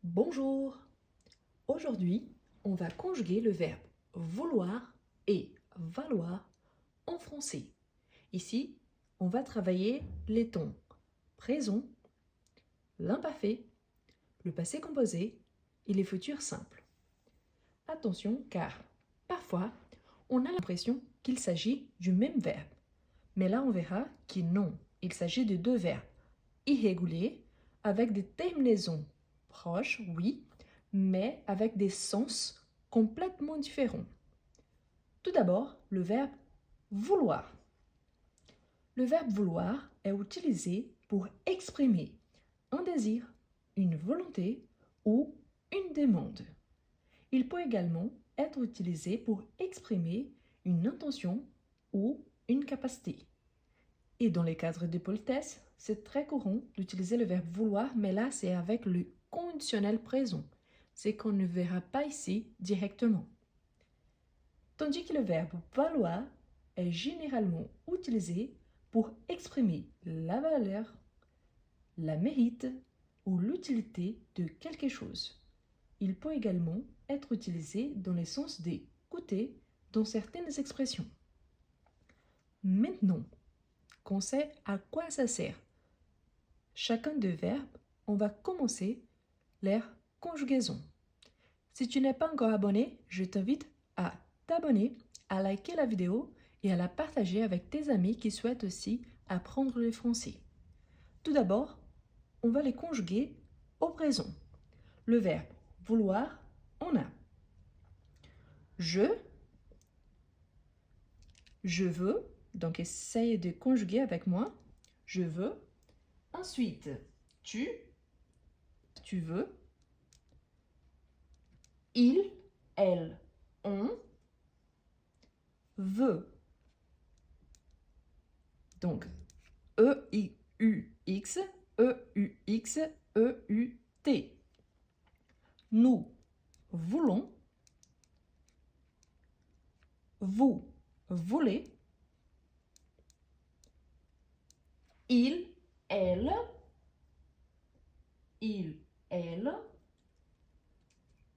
Bonjour! Aujourd'hui, on va conjuguer le verbe vouloir et valoir en français. Ici, on va travailler les tons présent, l'imparfait, le passé composé et les futurs simples. Attention car parfois, on a l'impression qu'il s'agit du même verbe. Mais là, on verra que non, il s'agit de deux verbes irréguliers avec des terminaisons proches, oui, mais avec des sens complètement différents. Tout d'abord, le verbe vouloir. Le verbe vouloir est utilisé pour exprimer un désir, une volonté ou une demande. Il peut également être utilisé pour exprimer une intention ou une capacité. Et dans les cadres de politesse, c'est très courant d'utiliser le verbe vouloir, mais là, c'est avec le conditionnel présent. C'est qu'on ne verra pas ici directement. Tandis que le verbe valoir est généralement utilisé pour exprimer la valeur, la mérite ou l'utilité de quelque chose. Il peut également être utilisé dans le sens des coûter dans certaines expressions. Maintenant, qu'on sait à quoi ça sert, chacun des verbes, on va commencer leur conjugaison. Si tu n'es pas encore abonné, je t'invite à t'abonner, à liker la vidéo et à la partager avec tes amis qui souhaitent aussi apprendre le français. Tout d'abord, on va les conjuguer au présent. Le verbe vouloir, on a je veux, donc essaye de conjuguer avec moi, je veux. Ensuite, tu veux. Il, elle, on veut. Donc, E-I-U-X, E-U-X, E-U-T. Nous voulons. Vous voulez. Il, elle,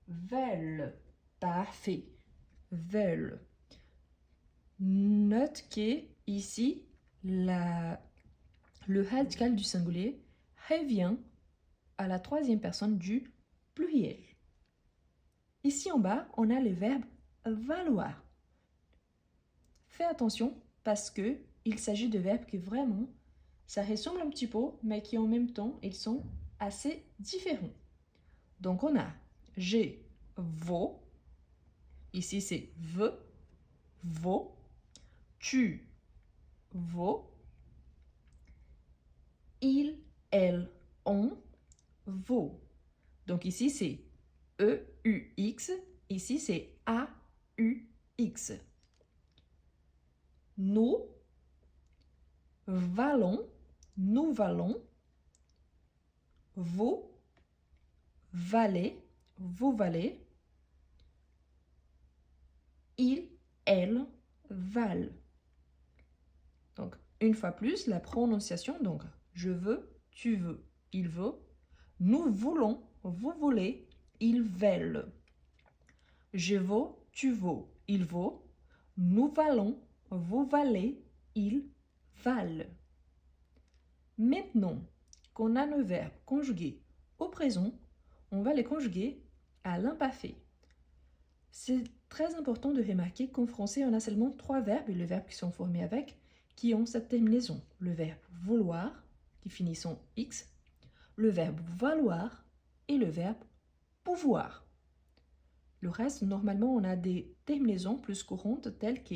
veulent. Parfait. Veulent. Note que ici, le radical du singulier revient à la troisième personne du pluriel. Ici en bas, on a le verbe valoir. Fais attention parce que il s'agit de verbes qui vraiment, ça ressemble un petit peu, mais qui en même temps, ils sont assez différents. Donc on a j'ai, vaux, ici c'est veut, vaut, tu, vaux, il, elle, on, vaut. Donc ici c'est E-U-X, ici c'est A-U-X. Nous valons, vous valez, vous valez, il, elle, valent. Donc, une fois plus, la prononciation, donc, je veux, tu veux, il veut, nous voulons, vous voulez, ils veulent. Je vaux, tu vaux, il vaut, nous valons, vous valez, ils valent. Maintenant qu'on a nos verbes conjugués au présent, on va les conjuguer à l'imparfait. C'est très important de remarquer qu'en français, on a seulement 3 verbes, et les verbes qui sont formés avec, qui ont cette terminaison. Le verbe vouloir, qui finit en X, le verbe valoir et le verbe pouvoir. Le reste, normalement, on a des terminaisons plus courantes telles que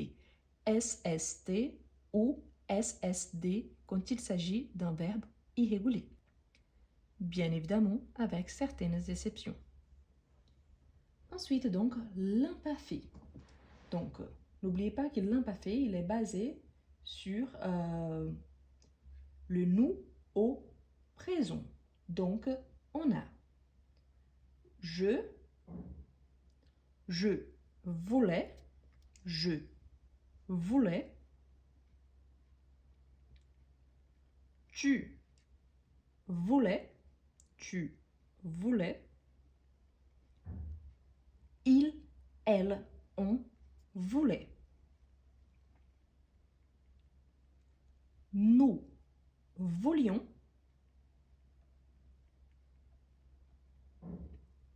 SST ou SSD quand il s'agit d'un verbe irrégulier. Bien évidemment, avec certaines exceptions. Ensuite, donc, l'imparfait. Donc, n'oubliez pas que l'imparfait, il est basé sur le nous au présent. Donc, on a je voulais, tu voulais, Il, elle, on voulait. Nous voulions.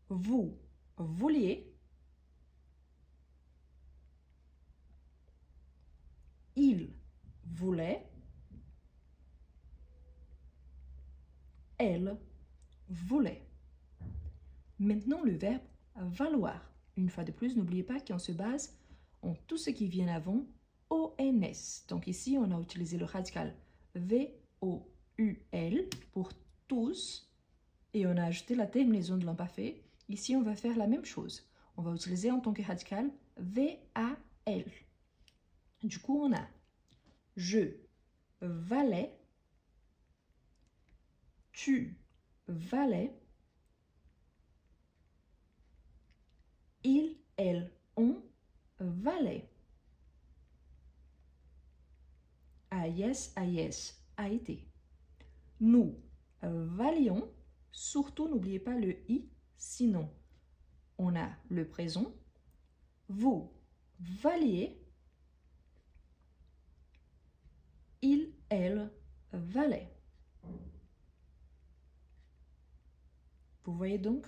Vous vouliez. Il voulait. Elle voulait. Maintenant, le verbe valoir. Une fois de plus, n'oubliez pas qu'on se base en tout ce qui vient avant ONS. Donc ici, on a utilisé le radical V-O-U-L pour tous et on a ajouté la terminaison de l'imparfait. Ici, on va faire la même chose. On va utiliser en tant que radical V-A-L. Du coup, on a je valais, tu valais, il, elle, on valait. AIS, AIS, a été. Nous valions, surtout n'oubliez pas le i, sinon on a le présent. Vous valiez, il, elle valait. Vous voyez donc?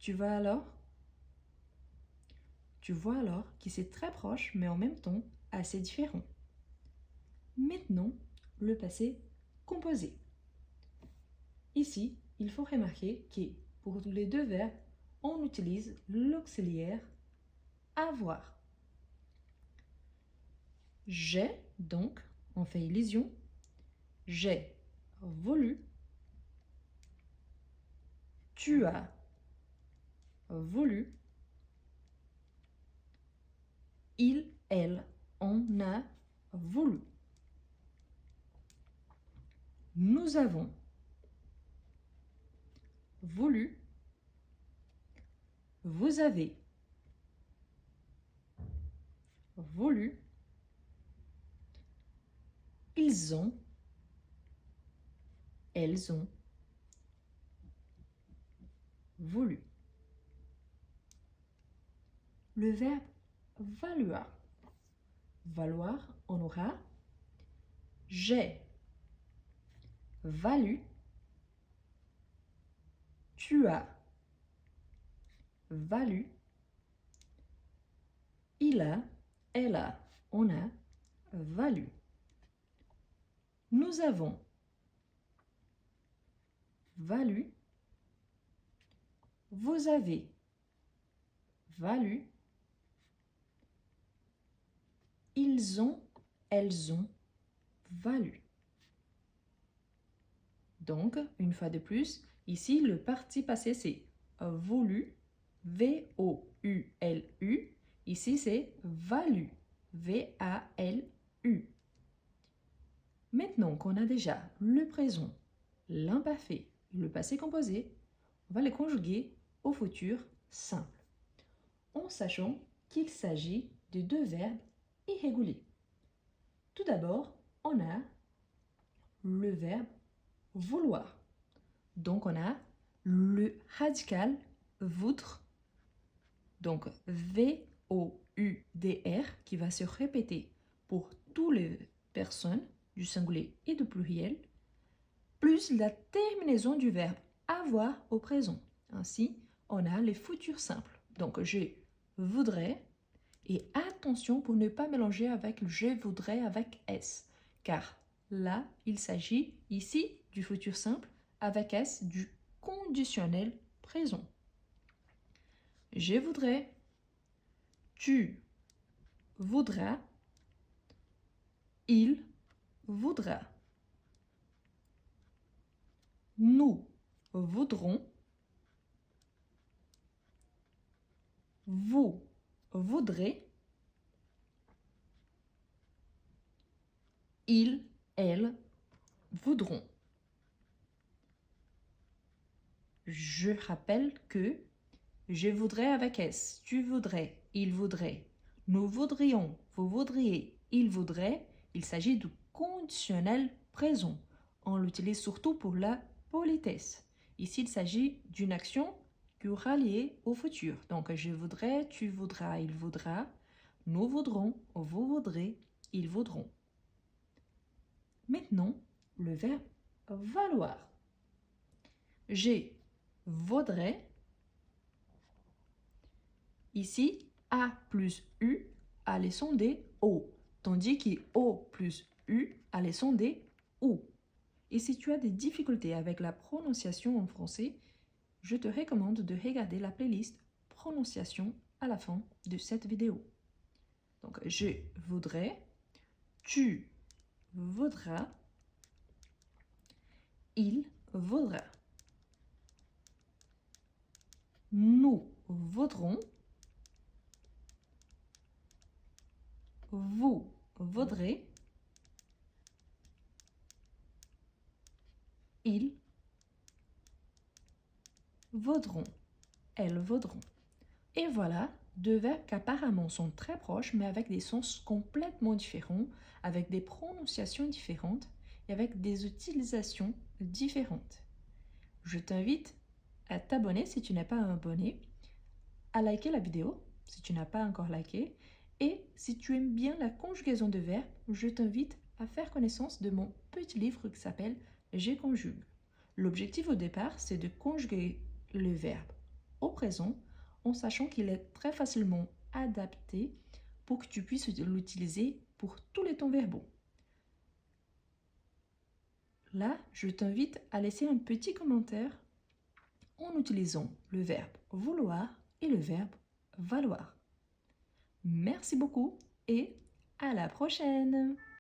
Tu vois alors que c'est très proche, mais en même temps assez différent. Maintenant, le passé composé. Ici, il faut remarquer que pour les deux verbes, on utilise l'auxiliaire avoir. J'ai, donc, on fait illusion. J'ai voulu. Tu as voulu. Il, elle, on a voulu. Nous avons voulu. Vous avez voulu. Ils ont. Elles ont voulu. Le verbe valoir. Valoir, on aura j'ai valu. Tu as valu. Il a, elle a, on a valu. Nous avons valu. Vous avez valu. Ils ont, elles ont valu. Donc, une fois de plus, ici, le parti passé, c'est voulu, V-O-U-L-U. Ici, c'est valu, V-A-L-U. Maintenant qu'on a déjà le présent, l'imparfait et le passé composé, on va les conjuguer au futur simple, en sachant qu'il s'agit de deux verbes irréguliers. Tout d'abord, on a le verbe vouloir. Donc, on a le radical voudre, donc V-O-U-D-R, qui va se répéter pour toutes les personnes du singulier et du pluriel, plus la terminaison du verbe avoir au présent. Ainsi, on a les futurs simples. Donc, je voudrais, et attention pour ne pas mélanger avec le je voudrais avec S, car là, il s'agit ici du futur simple avec S du conditionnel présent. Je voudrais, tu voudras, il voudra. Nous voudrons, vous voudrez, ils, elles voudront. Je rappelle que je voudrais avec S, tu voudrais, il voudrait, nous voudrions, vous voudriez, il voudrait. Il s'agit du conditionnel présent. On l'utilise surtout pour la politesse. Ici, il s'agit d'une action pluriel lié au futur. Donc, je voudrais, tu voudras, il voudra, nous voudrons, vous voudrez, ils voudront. Maintenant, le verbe valoir. J'ai vaudrais. Ici, A plus U a les sons des O, tandis qu'O plus U a les sons des OU. Et si tu as des difficultés avec la prononciation en français, je te recommande de regarder la playlist prononciation à la fin de cette vidéo. Donc, je voudrais, tu voudras, il vaudra. Nous vaudrons, vous vaudrez, ils vaudront, elles vaudront. Et voilà, deux verbes qui apparemment sont très proches, mais avec des sens complètement différents, avec des prononciations différentes et avec des utilisations différentes. Je t'invite à t'abonner si tu n'es pas abonné, à liker la vidéo si tu n'as pas encore liké, et si tu aimes bien la conjugaison de verbes, je t'invite à faire connaissance de mon petit livre qui s'appelle « Je conjugue ». L'objectif au départ, c'est de conjuguer le verbe au présent en sachant qu'il est très facilement adapté pour que tu puisses l'utiliser pour tous les temps verbaux. Là, je t'invite à laisser un petit commentaire en utilisant le verbe vouloir et le verbe valoir. Merci beaucoup et à la prochaine!